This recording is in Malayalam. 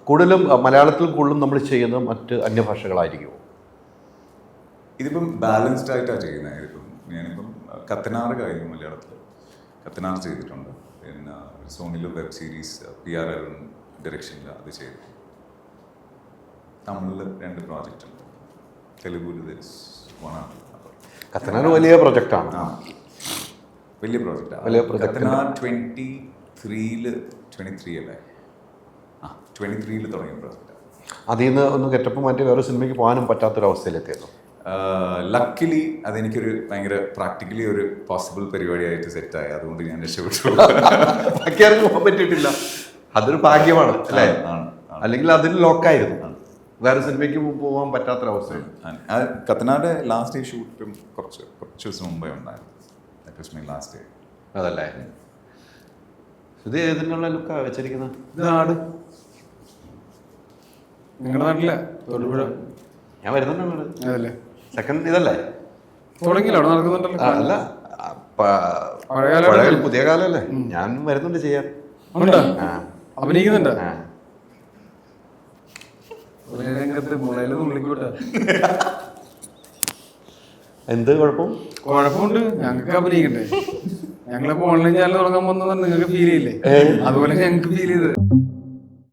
കൂടുതലും മലയാളത്തിൽ കൂടുതലും നമ്മൾ ചെയ്യുന്നത് മറ്റ് അന്യഭാഷകളായിരിക്കുമോ? ഇതിപ്പം ബാലൻസ്ഡ് ആയിട്ടാണ് ചെയ്യുന്നത്. ഇതിപ്പം ഞാനിപ്പം കത്തനാർ കഴിഞ്ഞു മലയാളത്തിൽ, കത്തനാർ ചെയ്തിട്ടുണ്ട്. പിന്നെ സോണിയിൽ വെബ് സീരീസ് PR ഡയറക്ഷനിൽ അത് ചെയ്തു. തമിഴിൽ 2 പ്രോജക്റ്റ് ഉണ്ട്, തെലുഗുവിൽ കത്തനാർ വലിയ പ്രൊജക്റ്റാണ്. വലിയ പ്രോജക്റ്റാണ്. കത്തനാർ 23 അല്ലേ? 23 തുടങ്ങിയ പ്രോജക്റ്റ്. അതിൽ നിന്ന് ഒന്ന് ഗെറ്റപ്പ് മാറ്റി വേറെ സിനിമയ്ക്ക് പോകാനും പറ്റാത്തൊരവസ്ഥയിലെത്തിയിരുന്നു. ലക്കിലി അതെനിക്കൊരു ഭയങ്കര പ്രാക്ടിക്കലി ഒരു പോസിബിൾ പരിപാടിയായിട്ട് സെറ്റായി. അതുകൊണ്ട് ഞാൻ രക്ഷപ്പെട്ടു. പോകാൻ പറ്റിയിട്ടില്ല. അതൊരു ഭാഗ്യമാണ് അല്ലേ? അല്ലെങ്കിൽ അതിന് ലോക്കായിരുന്നു, വേറെ സിനിമയ്ക്ക് പോകാൻ പറ്റാത്തൊരവസ്ഥയാണ്. കത്തനാട് ലാസ്റ്റ് ഡേ ഷൂട്ടും കുറച്ച് ദിവസം മുമ്പേ ഉണ്ടായിരുന്നു. ലാസ്റ്റ് ഡേ അതല്ലേ? ഇത് ഏതിനുള്ള ലുക്കാണ് വെച്ചിരിക്കുന്നത്? ഇതാണ് നിങ്ങളുടെ നാട്ടിലെ തൊടുപുഴ. ഞാൻ വരുന്നുണ്ടല്ലോ. അതല്ലേ സെക്കൻഡ് ഇതല്ലേ തുടങ്ങിയില്ല? അവിടെ നടക്കുന്നുണ്ടല്ലോ. അല്ല, പുതിയ കാലല്ലേ? ഞാൻ വരുന്നുണ്ട് ചെയ്യാൻ. അഭിനയിക്കുന്നുണ്ട് രംഗത്ത് മുളയിലൊന്നും വിളിക്കൂട്ടെ. എന്ത് കുഴപ്പമുണ്ട്? ഞങ്ങൾക്ക് അഭിനയിക്കണ്ടേ? ഞങ്ങളിപ്പോ ഓൺലൈൻ ചാനൽ തുടങ്ങാൻ പോകുന്നത് നിങ്ങൾക്ക് ഫീൽ ചെയ്യില്ലേ? അതുപോലെ ഞങ്ങൾക്ക് ഫീൽ ചെയ്ത്